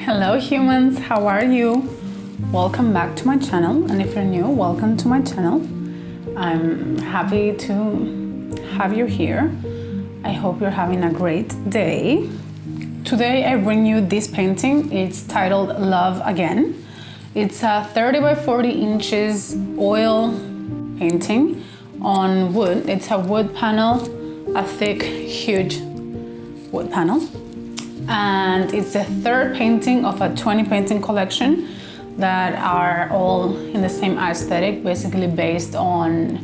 Hello humans, how are you? Welcome back to my channel, and if you're new, welcome to my channel. I'm happy to have you here. I hope you're having a great day. Today I bring you this painting. It's titled Love Again. It's a 30 by 40 inches oil painting on wood. It's a wood panel, a thick, huge wood panel. And it's the third painting of a 20 painting collection that are all in the same aesthetic, basically based on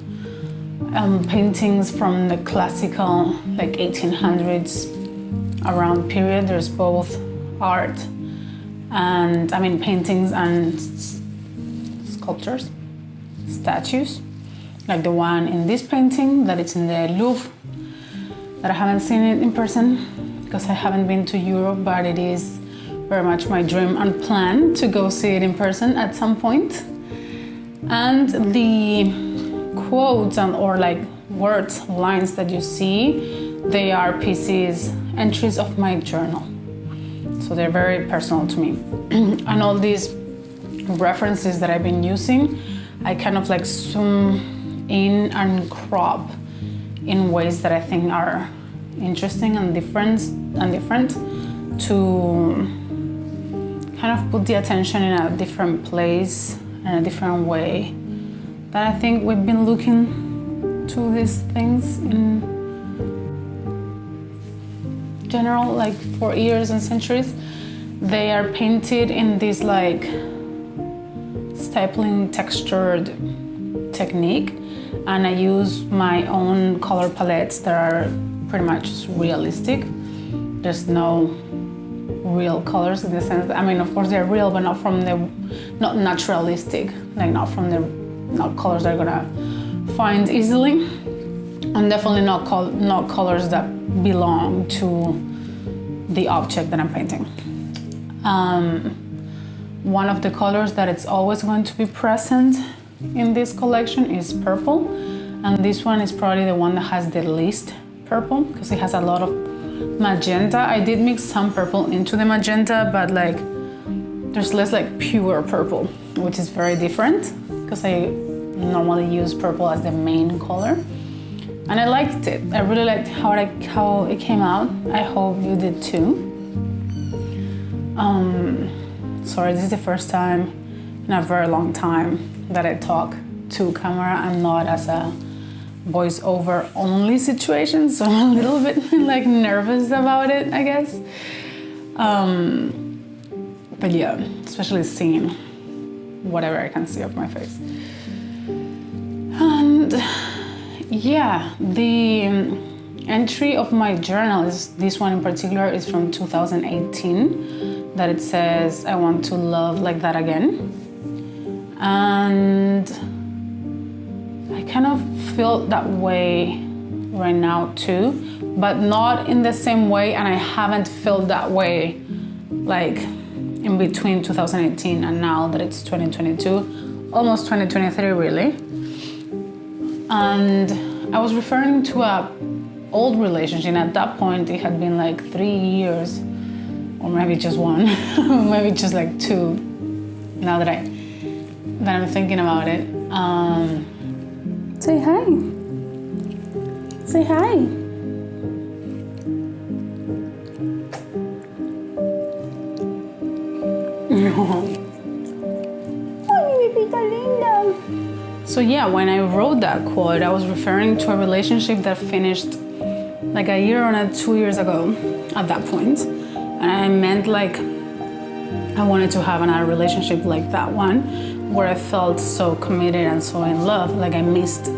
paintings from the classical, like 1800s around period. There's both art and, paintings and sculptures, statues, like the one in this painting that it's in the Louvre, that I haven't seen it in person because I haven't been to Europe, but it is very much my dream and plan to go see it in person at some point. And the quotes or like words, lines that you see, they are pieces, entries of my journal. So they're very personal to me. And all these references that I've been using, I kind of like zoom in and crop in ways that I think are interesting and different to kind of put the attention in a different place and a different way that I think we've been looking to these things in general, like for years and centuries. They are painted in this like stapling textured technique, and I use my own color palettes that are pretty much realistic. There's no real colors in the sense that, of course they're real, but not naturalistic, like not colors that are gonna find easily, and definitely not colors that belong to the object that I'm painting. One of the colors that it's always going to be present in this collection is purple, and this one is probably the one that has the least purple because it has a lot of magenta. I did mix some purple into the magenta, but like there's less like pure purple, which is very different because I normally use purple as the main color. And I liked it. I really liked how it came out. I hope you did too. Sorry, this is the first time in a very long time that I talk to camera and not as a voiceover only situation, so I'm a little bit like nervous about it, I guess. But yeah, especially seeing whatever I can see of my face. And yeah, the entry of my journal is this one in particular is from 2018, that it says I want to love like that again. And I kind of feel that way right now too, but not in the same way, and I haven't felt that way like in between 2018 and now that it's 2022, almost 2023 really. And I was referring to a old relationship. At that point it had been like 3 years, or maybe just one, maybe just like 2, now that I'm thinking about it. Say hi. Say hi. So yeah, when I wrote that quote, I was referring to a relationship that finished like a year or 2 years ago at that point. And I meant like I wanted to have another relationship like that one, where I felt so committed and so in love, like I missed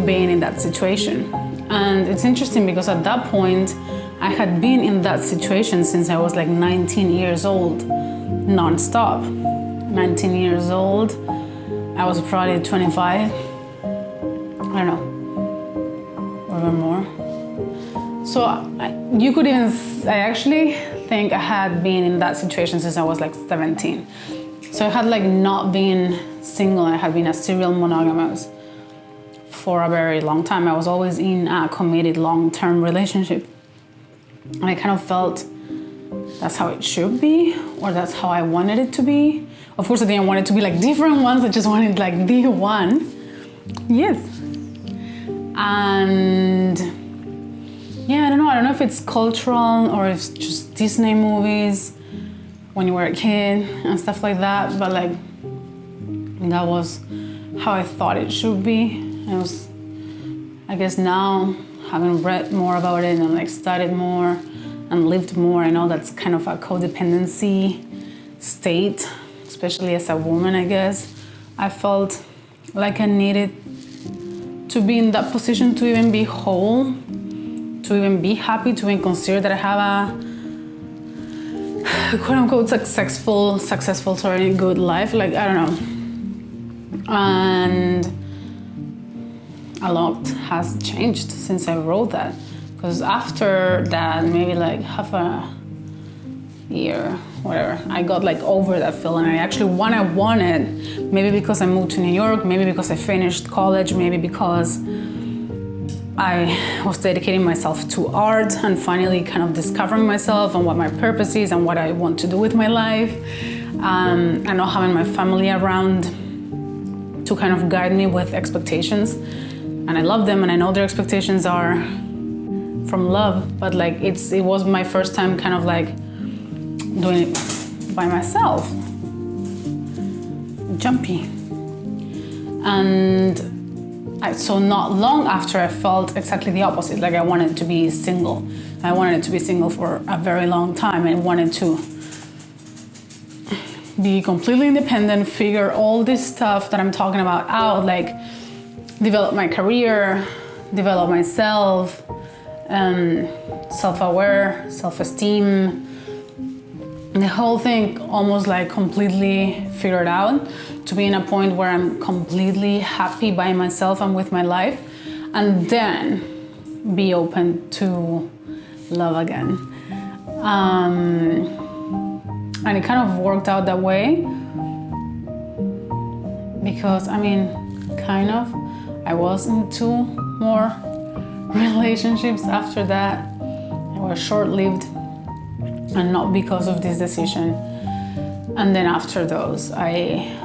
being in that situation. And it's interesting because at that point, I had been in that situation since I was like 19 years old, non-stop. 19 years old, I was probably 25, I don't know, or even more. So you could even, I actually think I had been in that situation since I was like 17. So I had like not been single, I had been a serial monogamous for a very long time. I was always in a committed long-term relationship. And I kind of felt that's how it should be, or that's how I wanted it to be. Of course, I didn't want it to be like different ones, I just wanted like the one. Yes. And yeah, I don't know if it's cultural or if it's just Disney movies when you were a kid and stuff like that, but like that was how I thought it should be. And it was, I guess now, having read more about it and like studied more and lived more, I know that's kind of a codependency state, especially as a woman, I guess. I felt like I needed to be in that position to even be whole, to even be happy, to even consider that I have a quote-unquote successful, good life. Like, I don't know. And a lot has changed since I wrote that. Because after that, maybe like half a year, whatever, I got like over that feeling. I actually wanted, maybe because I moved to New York, maybe because I finished college, maybe because I was dedicating myself to art and finally kind of discovering myself and what my purpose is and what I want to do with my life. And not having my family around to kind of guide me with expectations. And I love them and I know their expectations are from love, but like it was my first time kind of like doing it by myself. Jumpy. And so not long after, I felt exactly the opposite. Like I wanted to be single. I wanted to be single for a very long time. I wanted to be completely independent, figure all this stuff that I'm talking about out, like develop my career, develop myself, self-aware, self-esteem, the whole thing almost like completely figured out, to be in a point where I'm completely happy by myself and with my life, and then be open to love again. And it kind of worked out that way because, I mean, kind of, I was in 2 more relationships after that. They were short-lived and not because of this decision. And then after those, I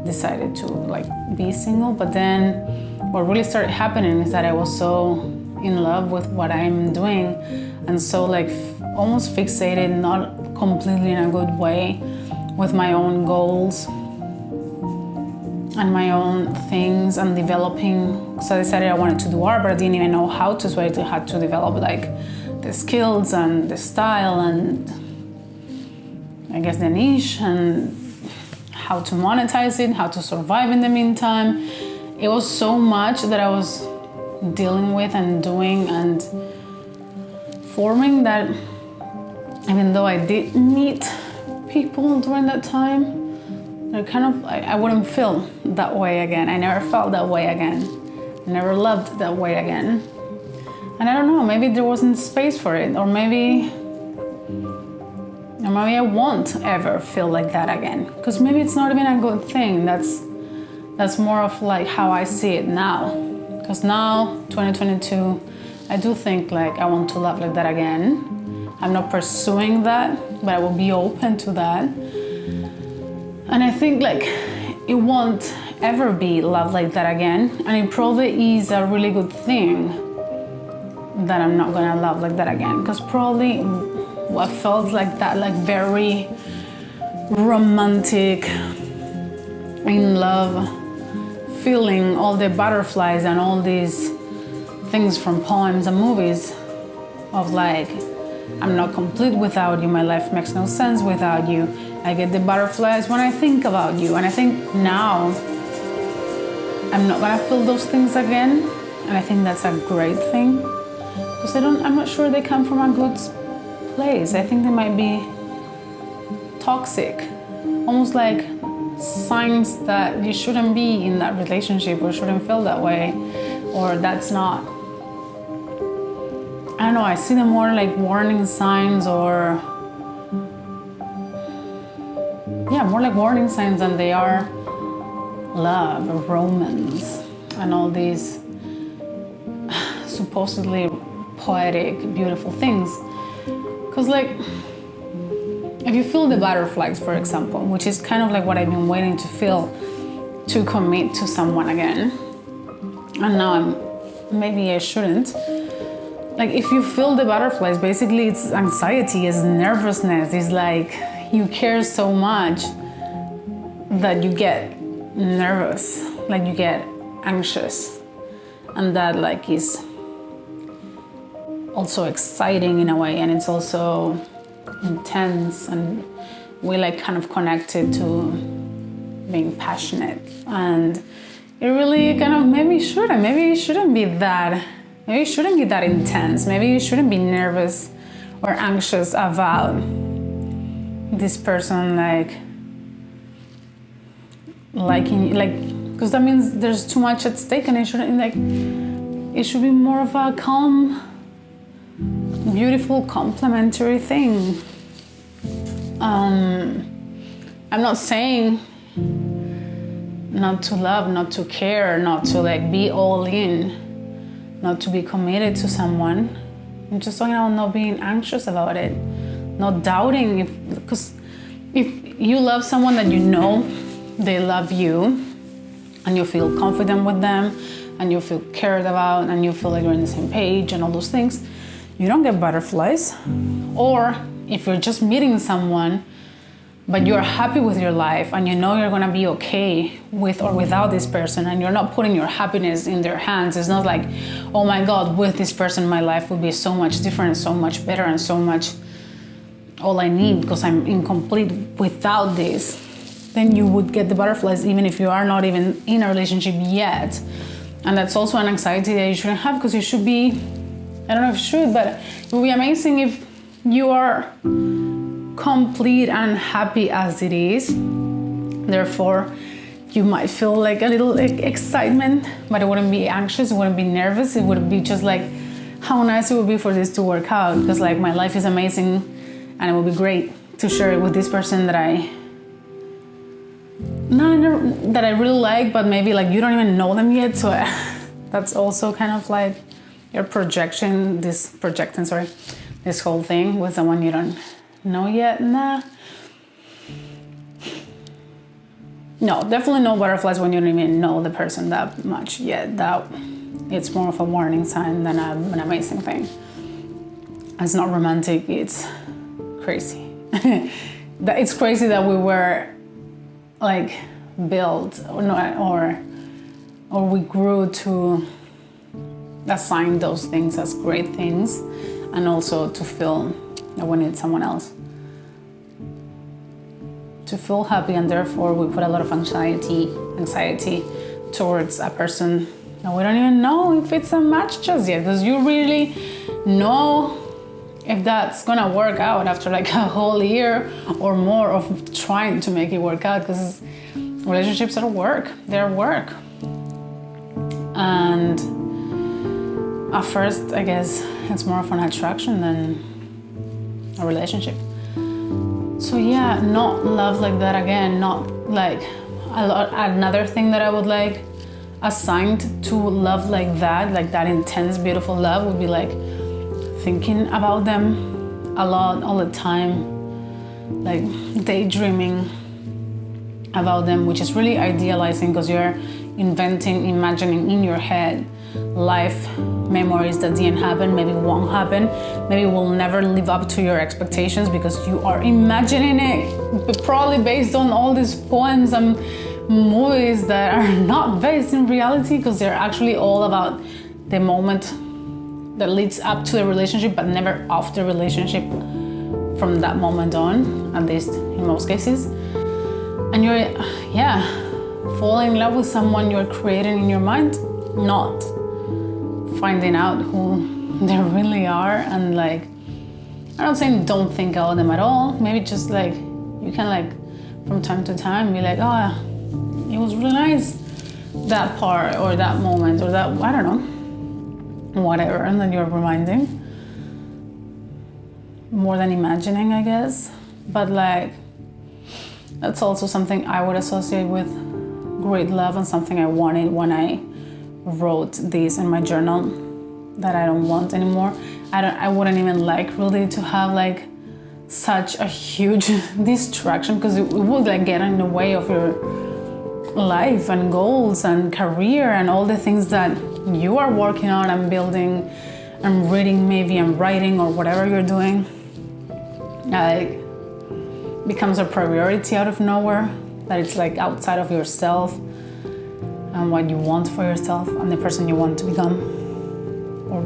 decided to like be single. But then what really started happening is that I was so in love with what I'm doing and so like almost fixated, not completely in a good way, with my own goals and my own things and developing. So I decided I wanted to do art, but I didn't even know how to, so I had to develop like the skills and the style and I guess the niche and how to monetize it, how to survive in the meantime. It was so much that I was dealing with and doing and forming that even though I did meet people during that time, I wouldn't feel that way again. I never felt that way again. I never loved that way again. And I don't know, maybe there wasn't space for it, or maybe I won't ever feel like that again. Because maybe it's not even a good thing. That's more of like how I see it now. Because now, 2022, I do think like I want to love like that again. I'm not pursuing that, but I will be open to that. And I think like it won't ever be loved like that again. And it probably is a really good thing that I'm not gonna love like that again, because probably what felt like that, like very romantic, in love feeling, all the butterflies and all these things from poems and movies of like, I'm not complete without you, my life makes no sense without you, I get the butterflies when I think about you. And I think now I'm not gonna feel those things again, and I think that's a great thing, because I'm not sure they come from a good place. I think they might be toxic, almost like signs that you shouldn't be in that relationship or shouldn't feel that way, or that's not, I don't know, I see them more like warning signs, or yeah, more like warning signs than they are love or romance and all these supposedly poetic, beautiful things. Because like, if you feel the butterflies, for example, which is kind of like what I've been waiting to feel to commit to someone again, and now maybe I shouldn't. Like, if you feel the butterflies, basically it's anxiety, it's nervousness, it's like you care so much that you get nervous, like you get anxious, and that like is also exciting in a way, and it's also intense, and we like kind of connected to being passionate, and it really kind of maybe it shouldn't be that intense, maybe you shouldn't be nervous or anxious about this person liking, like, because that means there's too much at stake, and it should be more of a calm, beautiful, complementary thing. I'm not saying not to love, not to care, not to like be all in, not to be committed to someone. I'm just talking about not being anxious about it, not doubting, because if you love someone that you know they love you, and you feel confident with them, and you feel cared about, and you feel like you're on the same page and all those things, you don't get butterflies. Or if you're just meeting someone, but you're happy with your life, and you know you're gonna be okay with or without this person, and you're not putting your happiness in their hands. It's not like, oh my God, with this person my life would be so much different, so much better, and so much all I need because I'm incomplete without this. Then you would get the butterflies even if you are not even in a relationship yet. And that's also an anxiety that you shouldn't have, because you should be, I don't know if you should, but it would be amazing if you are complete and happy as it is. Therefore, you might feel like a little excitement, but it wouldn't be anxious, it wouldn't be nervous, it would be just like how nice it would be for this to work out, because like my life is amazing and it would be great to share it with this person that I really like, but maybe like you don't even know them yet, so that's also kind of like you're projecting this whole thing with someone you don't know yet. No, definitely no butterflies when you don't even know the person that much yet. That it's more of a warning sign than an amazing thing. It's not romantic, it's crazy. It's crazy that we were like built or we grew to assign those things as great things, and also to feel that we need someone else to feel happy, and therefore we put a lot of anxiety towards a person that we don't even know if it's a match just yet, because you really know if that's gonna work out after like a whole year or more of trying to make it work out, because relationships are work, they're work. And at first, I guess it's more of an attraction than a relationship. So yeah, not love like that again, not like another thing that I would like assigned to love like that intense, beautiful love would be like thinking about them a lot, all the time, like daydreaming about them, which is really idealizing because you're inventing, imagining in your head life memories that didn't happen, maybe won't happen, maybe will never live up to your expectations because you are imagining it, probably based on all these poems and movies that are not based in reality, because they're actually all about the moment that leads up to the relationship, but never off the relationship from that moment on, at least in most cases. And you're, falling in love with someone you're creating in your mind, not finding out who they really are. And like, I'm not saying don't think about them at all. Maybe just like, you can like, from time to time, be like, oh, it was really nice, that part, or that moment, or that, I don't know, whatever. And then you're reminding, more than imagining, I guess. But like, that's also something I would associate with great love, and something I wanted when I wrote this in my journal that I don't want anymore. I wouldn't even like really to have like such a huge distraction, because it would like get in the way of your life and goals and career and all the things that you are working on and building and reading maybe and writing or whatever you're doing. Like, becomes a priority out of nowhere, that it's like outside of yourself and what you want for yourself and the person you want to become. Or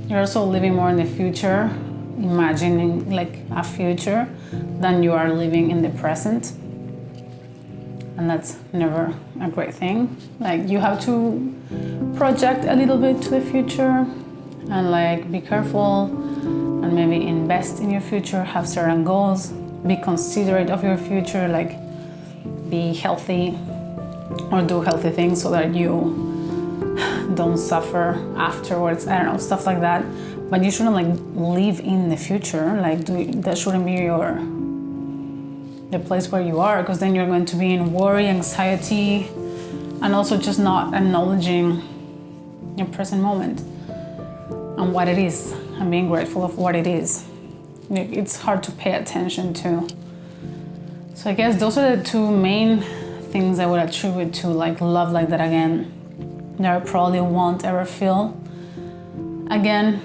you're also living more in the future, imagining like a future, than you are living in the present. And that's never a great thing. Like, you have to project a little bit to the future and like be careful and maybe invest in your future, have certain goals, be considerate of your future, like be healthy or do healthy things so that you don't suffer afterwards. I don't know, stuff like that. But you shouldn't like live in the future. Like, that shouldn't be the place where you are, because then you're going to be in worry, anxiety, and also just not acknowledging your present moment and what it is, and being grateful of what it is. It's hard to pay attention to. So I guess those are the two main things I would attribute to like love like that again, that I probably won't ever feel again.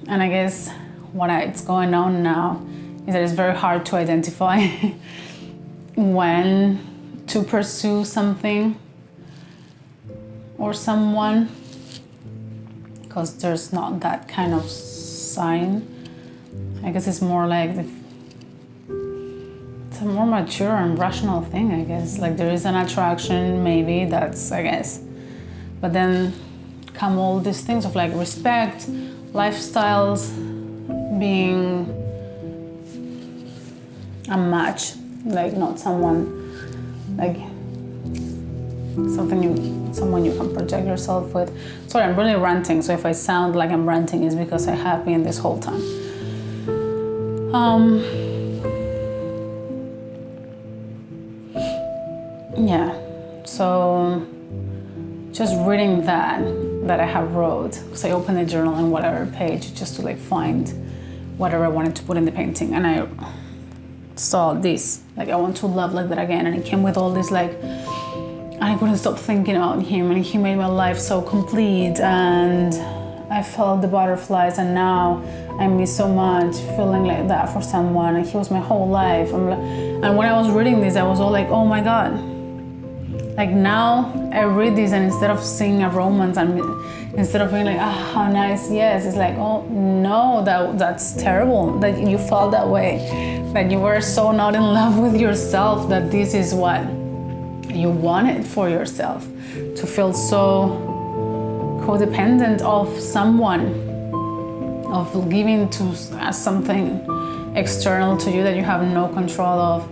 And I guess what's going on now is that it's very hard to identify when to pursue something or someone, because there's not that kind of sign. I guess it's more like it's a more mature and rational thing, I guess. Like, there is an attraction, maybe, that's, I guess. But then come all these things of like respect, lifestyles, being a match, like not someone, like someone you can project yourself with. Sorry, I'm really ranting, so if I sound like I'm ranting, it's because I have been this whole time. So just reading that I have wrote, because I opened the journal on whatever page just to like find whatever I wanted to put in the painting, and I saw this, like, I want to love like that again, and it came with all this like, I couldn't stop thinking about him, and he made my life so complete, and I felt the butterflies, and now I miss so much feeling like that for someone, and he was my whole life. And when I was reading this, I was all like, oh my God. Like, now I read this, and instead of seeing a romance, and instead of being like, ah, how nice, yes, it's like, oh no, that's terrible that you felt that way, that you were so not in love with yourself, that this is what you wanted for yourself, to feel so codependent of someone, of giving to something external to you that you have no control of,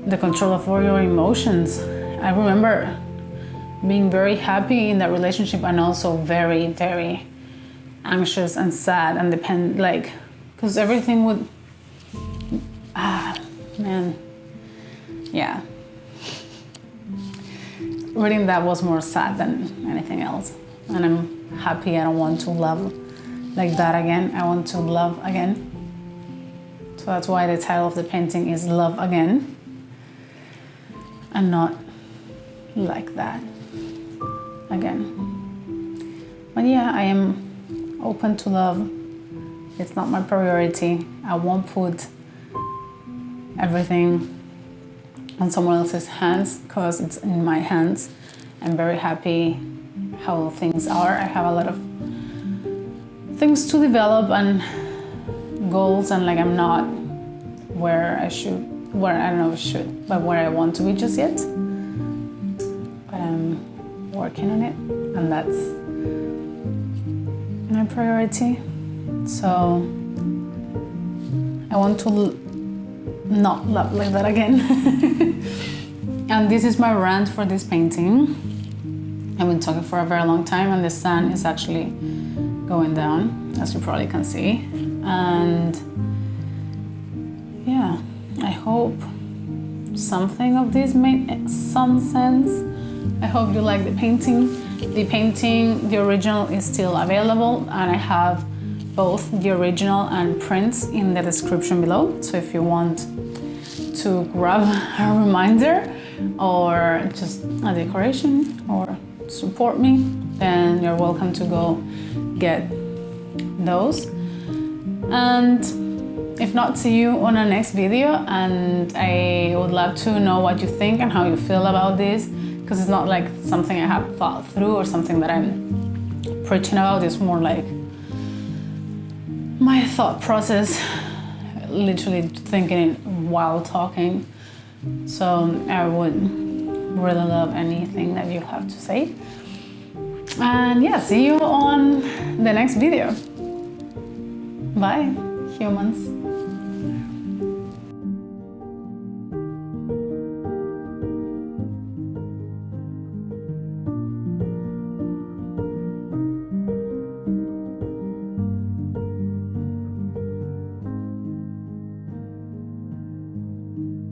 the control of all your emotions. I remember being very happy in that relationship, and also very, very anxious and sad and depend, like, because everything would, reading that was more sad than anything else. And I'm happy. I don't want to love like that again. I want to love again. So that's why the title of the painting is Love Again. and not like that again. But yeah, I am open to love. It's not my priority. I won't put everything on someone else's hands because it's in my hands. I'm very happy how things are. I have a lot of things to develop and goals, and like I'm not where I don't know if I should, but where I want to be just yet. But I'm working on it, and that's my priority. So I want to not love like that again. And this is my rant for this painting. I've been talking for a very long time, and the sun is actually going down, as you probably can see. And yeah, I hope something of this made some sense. I hope you like the painting. The original is still available, and I have both the original and prints in the description below. So if you want to grab a reminder or just a decoration or support me, then you're welcome to go get those. And if not, see you on our next video. And I would love to know what you think and how you feel about this, because it's not like something I have thought through or something that I'm preaching about. It's more like my thought process, literally thinking it while talking. So I would really love anything that you have to say. And yeah, see you on the next video. Bye, humans.